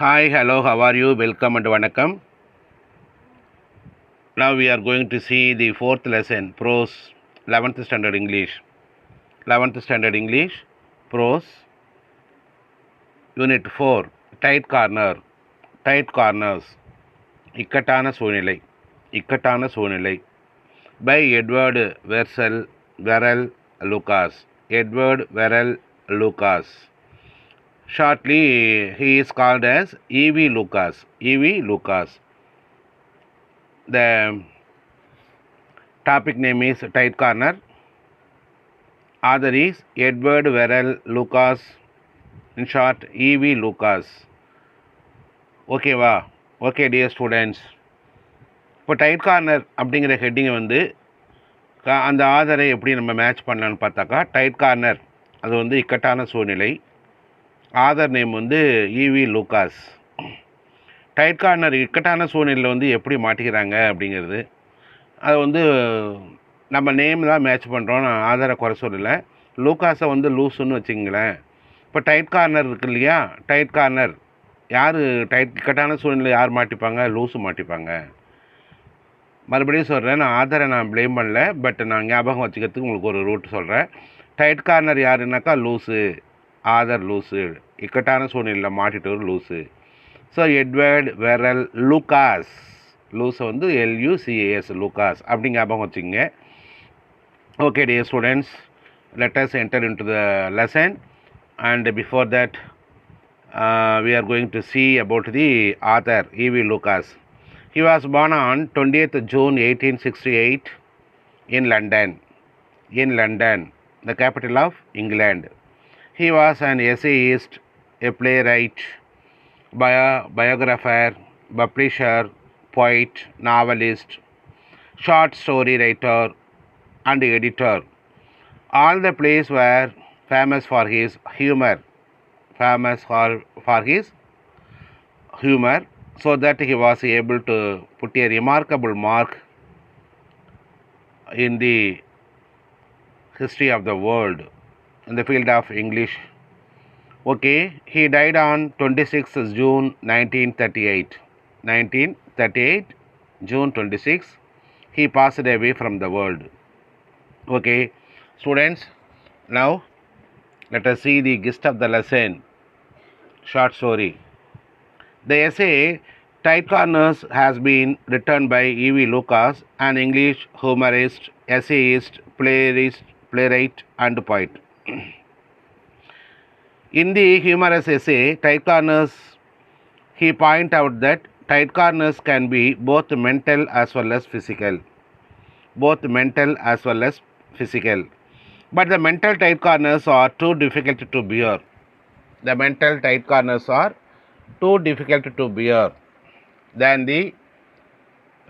Hi, hello, how are you? Welcome and Vanakkam. Now we are going to see the fourth lesson, prose, 11th standard English. 11th standard English, prose, unit 4, tight corner, tight corners, இக்கட்டான சூழ்நிலை, இக்கட்டான சூழ்நிலை, by Edward Verrell Lucas. Edward Verrell Lucas. Shortly, he is called as E.V. Lucas. E.V. Lucas. The topic name is Tight Corner. Author is Edward Verrell Lucas. In short, E.V. Lucas. ஓகேவா? Okay dear students, இப்போ tight corner அப்படிங்கிற ஹெட்டிங்கை வந்து அந்த ஆதரை எப்படி நம்ம match பண்ணலான்னு பார்த்தாக்கா, tight corner அது வந்து இக்கட்டான சூழ்நிலை. ஆதர் நேம் வந்து E.V. லூகாஸ். டைட் கார்னர் இக்கட்டான சூழ்நிலையில் வந்து எப்படி மாட்டிக்கிறாங்க அப்படிங்கிறது, அது வந்து நம்ம நேம் தான் மேட்ச் பண்ணுறோம். நான் ஆதாரை குறை சொல்லலை. லூகாஸை வந்து லூஸுன்னு வச்சுங்களேன். இப்போ டைட் கார்னர் இருக்கு இல்லையா, டைட் கார்னர் யார் இக்கட்டான சூழ்நிலை யார் மாட்டிப்பாங்க? லூஸு மாட்டிப்பாங்க. மறுபடியும் சொல்கிறேன், நான் ஆதாரை நான் ப்ளேம் பண்ணல, பட் நான் ஞாபகம் வச்சுக்கிறதுக்கு உங்களுக்கு ஒரு ரூட் சொல்கிறேன். டைட் கார்னர் யாருன்னாக்கா லூஸு, ஆதர் லூஸு, இக்கட்டான சூழ்நிலையில் மாட்டிட்டு ஒரு loose. So Edward Verrall Lucas, லூஸை வந்து LUCAS லூகாஸ் அப்படி ஞாபகம் வச்சுக்கோங்க. Okay dear students, let us enter into the lesson, and before that we are going to see about the author E.V. Lucas. He was born on 20th June 1868 in London, the capital of England. He was an essayist, a playwright, biographer, publisher, poet, novelist, short story writer and editor. All the plays were famous for his humor, so that he was able to put a remarkable mark in the history of the world in the field of English. Okay, he died on 26th June 1938. June 26, he passed away from the world. Okay, students, now let us see the gist of the lesson. Short story. The essay Tight Corners has been written by E.V. Lucas, an English humorist, essayist, playwright and poet. In the humorous essay Tight Corners, he points out that tight corners can be both mental as well as physical. But the mental tight corners are too difficult to bear. Than the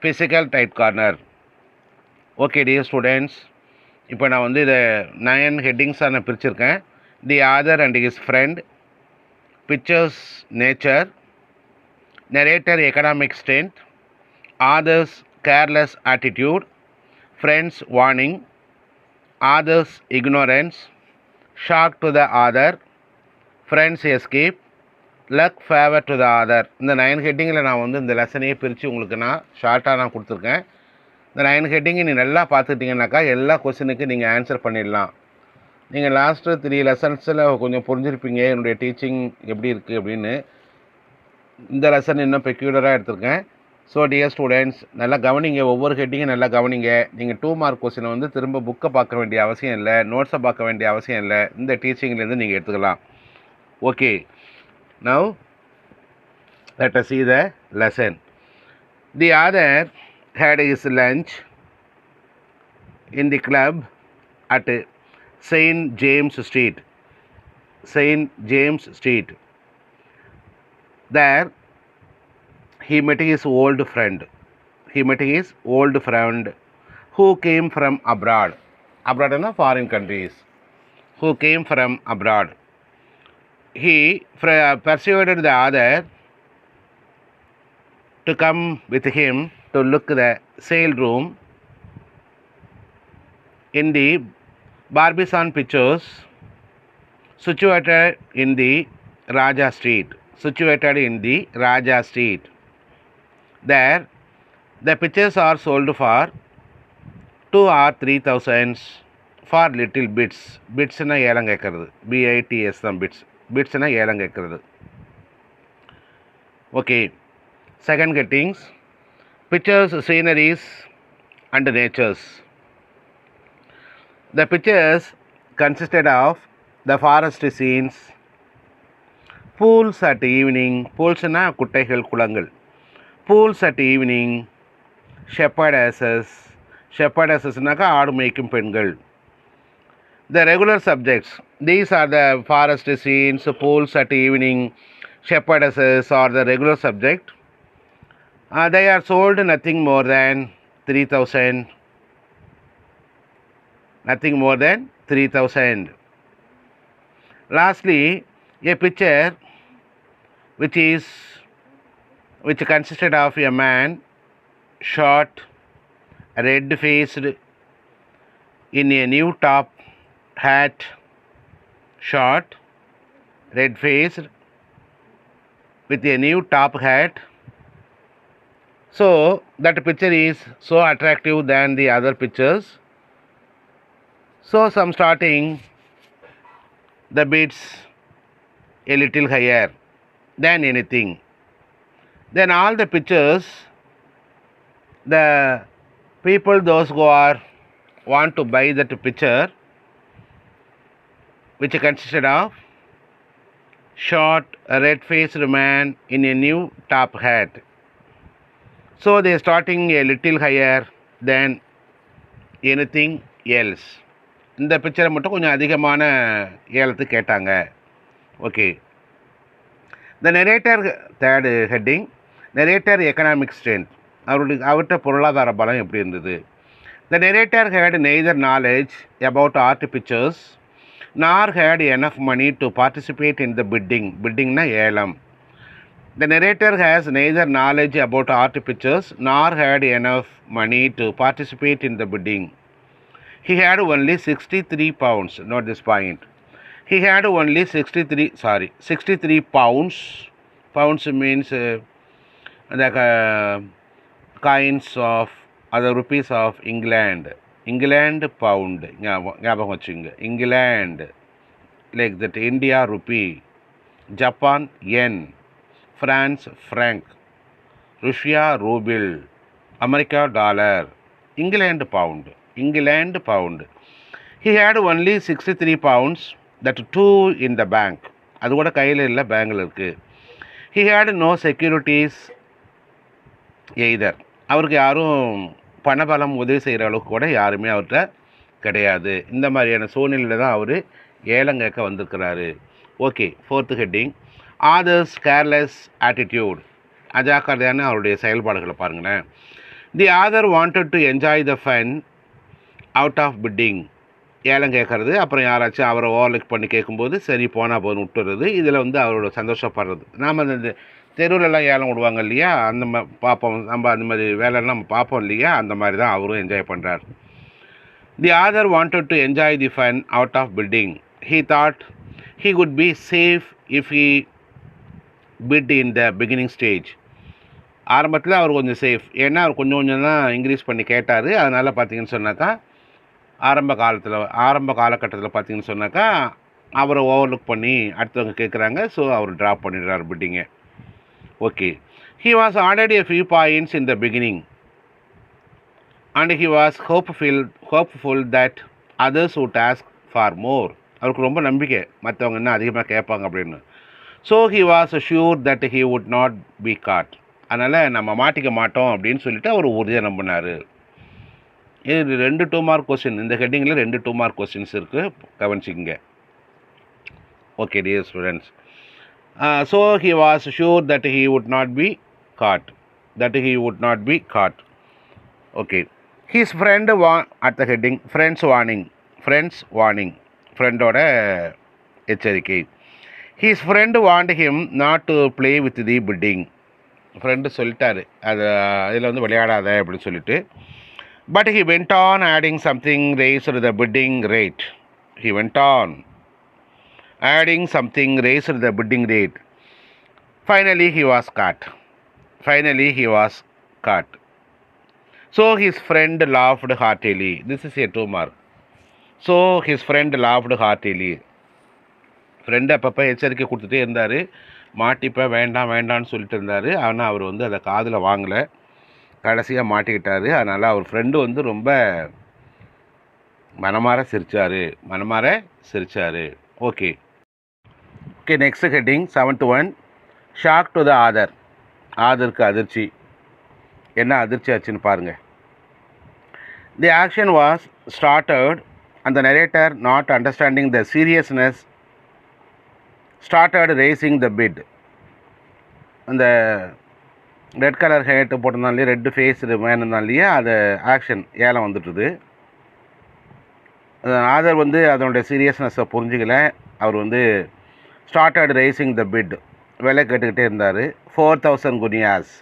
physical tight corner. Okay dear students, இப்போ நான் வந்து இதை 9 ஹெட்டிங்ஸாக நான் பிரிச்சிருக்கேன். The author and his friend, pictures nature, narrator economic strength, author's careless attitude, friends warning, author's ignorance, shock to the author, friends escape, luck favor to the author. இந்த 9 ஹெட்டிங்கில் நான் வந்து இந்த லெசனையே பிரித்து உங்களுக்கு நான் ஷார்ட்டாக நான் கொடுத்துருக்கேன். இந்த 9 ஹெட்டிங்கை நீங்கள் நல்லா பார்த்துட்டிங்கனாக்கா எல்லா கொஸ்டினுக்கு நீங்கள் ஆன்சர் பண்ணிடலாம். நீங்கள் லாஸ்ட்டு 3 லெசன்ஸில் கொஞ்சம் புரிஞ்சிருப்பீங்க என்னுடைய டீச்சிங் எப்படி இருக்குது அப்படின்னு. இந்த லெசன் இன்னும் பெக்யூலராக எடுத்திருக்கேன். ஸோ டியர் ஸ்டூடெண்ட்ஸ், நல்லா கவனிங்க, ஒவ்வொரு ஹெட்டிங்கும் நல்லா கவனிங்க. நீங்கள் 2 மார்க் கொஸ்டினை வந்து திரும்ப புக்கை பார்க்க வேண்டிய அவசியம் இல்லை, நோட்ஸை பார்க்க வேண்டிய அவசியம் இல்லை. இந்த டீச்சிங்லேருந்து நீங்கள் எடுத்துக்கலாம். Okay, now let us see the lesson. The author had his lunch in the club at St. James Street. There he met his old friend who came from abroad in the foreign countries, He persuaded the author to come with him to look the sale room in the Barbizon Pictures situated in the Raja Street. situated in the Raja Street. There, the pictures are sold for 2 or 3,000 for little bits. Bitsனா ஏலம் கேட்கறது, BITS தான் bits. Bitsனா ஏலம் கேட்கறது. Okay. Second gettings, pictures, sceneries and natures. The pictures consisted of the forest scenes, pools at evening, poolsனா குட்டைகள் குளங்கள், pools at evening, shepherdesses, shepherdessesனாக்கா ஆடு மேய்க்கும் பெண்கள். The regular subjects, these are the forest scenes, pools at evening, shepherdesses are the regular subject. They are sold nothing more than 3,000. Nothing more than 3,000. Lastly, a picture which consisted of a man, short, red-faced, in a new top hat, short, red-faced, with a new top hat. So that picture is so attractive than the other pictures. So some starting the bids a little higher than anything. Then all the pictures, the people, those who are want to buy that picture, which consisted of short, red-faced man in a new top hat. So they are starting a little higher than anything else. இந்த பிக்சரை மட்டும் கொஞ்சம் அதிகமான ஏலத்துக்கு கேட்டாங்க. Okay. The narrator, third heading, narrator economic strength, அவர்கிட்ட பொருளாதார பலம் எப்படி இருந்தது. The narrator had neither knowledge about art pictures nor had enough money to participate in the bidding. பிட்டிங்னா ஏலம். The narrator has neither knowledge about art pictures nor had enough money to participate in the bidding. He had only 63 pounds. Note this point. He had only 63 pounds. Pounds means the coins of other rupees of England. England pound. ஞாபகம் வச்சுங்க. England, like that. India rupee, Japan yen, France franc, Russia ruble, America dollar, England pound. England pound. He had only 63 pounds, that too in the bank. அது கூட கையில் இல்லை, பேங்கில் இருக்குது. He had no securities either. அவருக்கு யாரும் பணபலம் உதவி செய்கிற அளவுக்கு கூட யாருமே அவர்கிட்ட கிடையாது. இந்த மாதிரியான சூழ்நிலையில் தான் அவர் ஏலம் கேட்க வந்திருக்கிறாரு. Okay. Fourth heading, author's careless attitude, அஜாக்கிரதையான அவருடைய செயல்பாடுகளை பாருங்களேன். The author wanted to enjoy the fun out of bidding. ஏலம் கேட்கறது, அப்புறம் யாராச்சும் அவரை ஓவர்லுக் பண்ணி கேட்கும்போது சரி போனால் போதும் விட்டுறது, இதில் அவரோட சந்தோஷப்படுறது. நாம் அந்த தெருவிலலாம் ஏலம் விடுவாங்க இல்லையா, அந்த பார்ப்போம், நம்ம அந்த மாதிரி வேலைலாம் நம்ம பார்ப்போம் இல்லையா, அந்த மாதிரி தான் அவரும் என்ஜாய் பண்ணுறார். The author wanted to enjoy the fun out of bidding. He thought he could be safe if he bid in the beginning stage. ஆரம்பத்தில் அவர் கொஞ்சம் சேஃப், ஏன்னா அவர் கொஞ்சம் தான் இன்க்ரீஸ் பண்ணி கேட்டார். அதனால் பார்த்தீங்கன்னு சொன்னாக்கா ஆரம்ப காலகட்டத்தில் பார்த்தீங்கன்னு சொன்னாக்கா அவரை ஓவர்லுக் பண்ணி அடுத்தவங்க கேட்குறாங்க. ஸோ அவர் ட்ராப் பண்ணிடுறார் பிட்டிங்கை. Okay. He was already a few points in the beginning and he was hopeful that others would ask for more. அவருக்கு ரொம்ப நம்பிக்கை மற்றவங்க இன்னும் அதிகமாக கேட்பாங்க அப்படின்னு. So he was sure that he would not be caught. அதனால் நம்ம மாட்டிக்க மாட்டோம் அப்படின்னு சொல்லிட்டு அவர் உறுதியாக நம்பினார். இது 2 2 மார்க் கொஸ்டின். இந்த ஹெட்டிங்கில் 2 2 மார்க் கொஸ்டின்ஸ் இருக்குது, கவனிச்சிங்க. Okay dear students. So he was sure that he would not be caught. Okay. His friend at the heading, friends warning, ஃப்ரெண்டோட எச்சரிக்கை. His friend warned him not to play with the bidding. Friend சொல்லிட்டாரு அதில் விளையாடாத அப்படின்னு சொல்லிட்டு. But he went on adding something raised the bidding rate. Finally, he was caught. Finally, he was caught. So his friend laughed heartily. This is a 2 mark. So his friend laughed heartily. Friend அப்பப்போ எச்சரிக்கை கொடுத்துட்டே இருந்தார், மாட்டிப்ப வேண்டாம் வேண்டான்னு சொல்லிட்டு இருந்தார். ஆனால் அவர் வந்து அதை காதில் வாங்கலை, கடைசியாக மாட்டிக்கிட்டார். அதனால் அவர் ஃப்ரெண்டு வந்து ரொம்ப மனமாற சிரிச்சார். Okay, next heading 7th one. Shock to the author. ஆதருக்கு அதிர்ச்சி. என்ன அதிர்ச்சி ஆச்சுன்னு பாருங்கள். The auction was started and the narrator, not understanding the seriousness, started raising the bid. அந்த ரெட் கலர் ஹேட் போட்டிருந்தாலே, ரெட் ஃபேஸ் மேன் இருந்தாலேயே அது ஆக்ஷன் ஏலம் வந்துட்டுது. ஆதர் வந்து அதனுடைய சீரியஸ்னஸை புரிஞ்சுக்கல. அவர் வந்து ஸ்டார்டட் ரைசிங் த பிட், விலை கேட்டுக்கிட்டே இருந்தார். 4000 குனியாஸ்.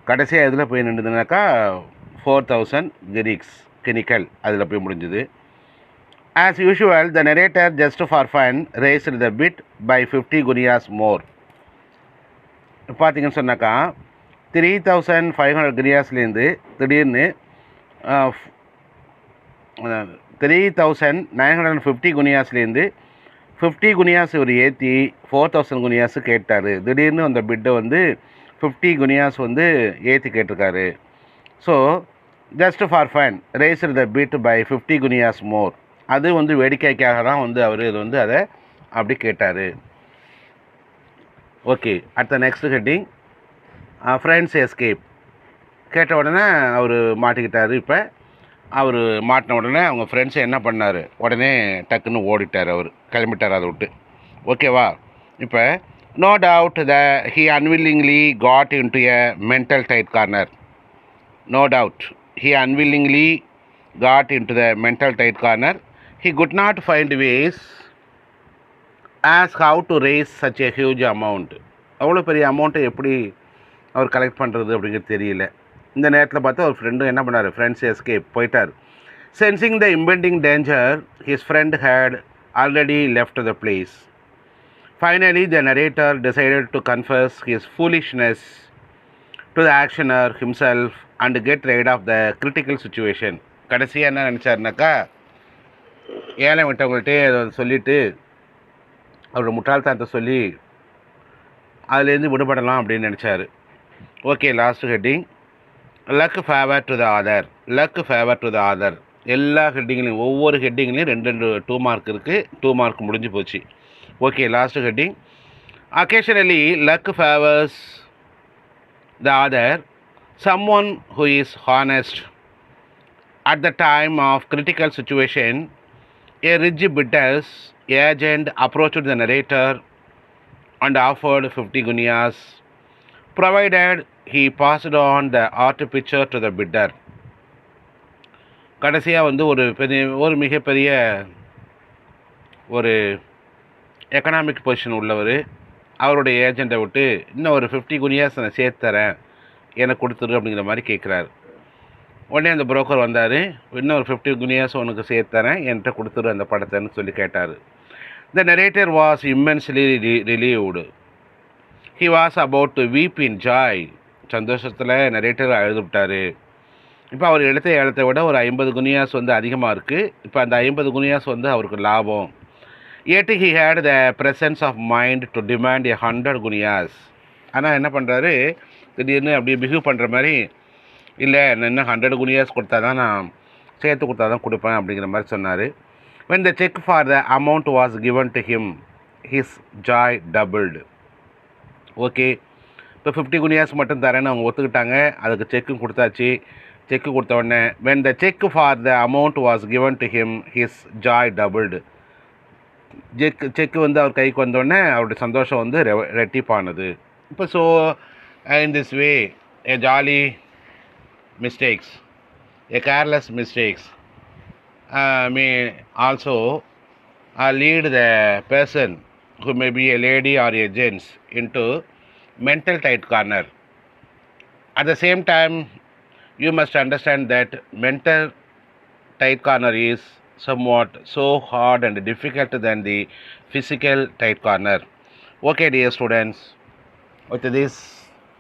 கடைசியாக எதில் போய் நின்றுதுனாக்கா 4000 கிரிக்ஸ், கினிக்கல், அதில் போய் முடிஞ்சுது. As usual, the narrator, just for fun, raised the bid by 50 gunyas more. பார்த்தீங்கன்னு சொன்னாக்கா 3500 குனியாஸ்லேருந்து திடீர்னு 3950 குனியாஸ்லேருந்து 50 குனியாஸ் இவர் ஏற்றி 4000 குனியாஸு கேட்டார். திடீர்னு அந்த பிட்டை வந்து 50 குனியாஸ் வந்து ஏற்றி கேட்டிருக்காரு. So just for fun raised the bid by 50 guineas more. அது வந்து வேடிக்கைக்காக தான் வந்து அவர் இது வந்து அதை அப்படி கேட்டார். ஓகே, அடுத்த நெக்ஸ்ட் ஹெட்டிங் ஃப்ரெண்ட்ஸ் எஸ்கேப். கேட்ட உடனே அவர் மாட்டிக்கிட்டார். இப்போ அவர் மாட்டின உடனே அவங்க ஃப்ரெண்ட்ஸை என்ன பண்ணார், உடனே டக்குன்னு ஓடிட்டார், அவர் கிளம்பிட்டார் அதை விட்டு. ஓகேவா? இப்போ no doubt the he unwillingly caught into a mental tight corner. No doubt he unwillingly caught into the mental tight corner. He could not find ways as how to raise such a huge amount. அவ்வளோ பெரிய அமௌண்ட்டை எப்படி அவர் collect பண்ணுறது அப்படிங்கிறது தெரியல. இந்த நேரத்தில் பார்த்து அவர் ஃப்ரெண்டும் என்ன பண்ணார், ஃப்ரெண்ட்ஸ் எஸ்கேப் போயிட்டார். Sensing the impending danger, his friend had already left the place. Finally, the narrator decided to confess his foolishness to the actioner himself and get rid of the critical situation. கடைசியாக என்ன நினச்சாருனாக்கா, ஏலம் விட்டவங்கள்ட்டே அதை சொல்லிவிட்டு அவரோட முட்டாள்தனத்தை சொல்லி அதுலேருந்து விடுபடலாம் அப்படின்னு நினச்சார். Okay, last heading luck favour to the author. Luck favour to the author. எல்லா ஹெட்டிங்லையும் ஒவ்வொரு ஹெட்டிங்லேயும் 2 மார்க் இருக்குது. 2 மார்க் முடிஞ்சு போச்சு. Okay, last heading occasionally luck favours the author, someone who is honest. At the time of critical situation, a rich bidder's agent approached the narrator and offered 50 gunyas, provided he passed on the art picture to the bidder. கடைசியாக வந்து ஒரு மிகப்பெரிய ஒரு economic position உள்ளவர் அவருடைய ஏஜெண்ட்டை விட்டு இன்னும் ஒரு 50 குனியாஸ் நான் சேர்த்து தரேன், எனக்கு கொடுத்துரு அப்படிங்கிற மாதிரி கேட்குறாரு. உடனே அந்த புரோக்கர் வந்தார், இன்னும் ஒரு 50 குனியாஸ் உனக்கு சேர்த்து தரேன், என்கிட்ட கொடுத்துரு அந்த படத்தைன்னு சொல்லி கேட்டார். த narrator was immensely relieved. He was about to வீப் in Joy. சந்தோஷத்தில் நரேட்டர் அழுதுவிட்டார். இப்போ அவர் எடுத்த ஏலத்தை விட ஒரு 50 குனியாஸ் வந்து அதிகமாக இருக்குது. இப்போ அந்த 50 குனியாஸ் வந்து அவருக்கு லாபம். ஏட்டு he had the presence of mind to demand 100 guineas. ஆனால் என்ன பண்ணுறாரு, திடீர்னு அப்படியே பிஹேவ் பண்ணுற மாதிரி, இல்லை நான் இன்னும் 100 குனியாஸ் கொடுத்தா தான், நான் சேர்த்து கொடுத்தா தான் கொடுப்பேன் அப்படிங்கிற மாதிரி சொன்னார். when the check for the amount was given to him, his joy doubled. Okay, இப்போ 50 குனியாஸ் மட்டும் தரேன்னு அவங்க ஒத்துக்கிட்டாங்க. அதுக்கு செக்கும் கொடுத்தாச்சு. செக்கு கொடுத்த உடனே when the check for the amount was given to him, his joy doubled. செக்கு வந்து அவர் கைக்கு வந்தோடனே அவருடைய சந்தோஷம் வந்து ரெட்டிப்பானது. இப்போ so in this way a jolly mistakes, a careless mistakes may also lead the person who may be a lady or a gents into mental tight corner. At the same time, you must understand that mental tight corner is somewhat so hard and difficult than the physical tight corner. Okay, dear students, with this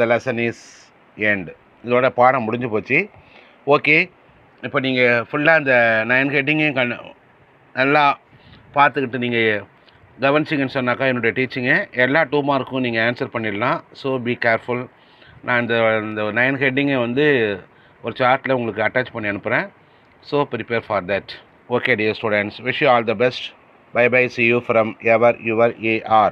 the lesson is end. இதோட பாடம் முடிஞ்சு போச்சு. Okay, இப்போ நீங்கள் ஃபுல்லாக அந்த 9 ஹெட்டிங்கையும் நல்லா பார்த்துக்கிட்டு நீங்கள் கவனிச்சிங்கன்னு சொன்னாக்கா என்னுடைய டீச்சிங்கை எல்லா 2 மார்க்கும் நீங்கள் ஆன்சர் பண்ணிடலாம். So be careful. நான் இந்த 9 ஹெட்டிங்கை வந்து ஒரு சார்ட்டில் உங்களுக்கு அட்டாச் பண்ணி அனுப்புகிறேன். So prepare for that. Okay dear students, wish you all the best. Bye bye, see you from your AR.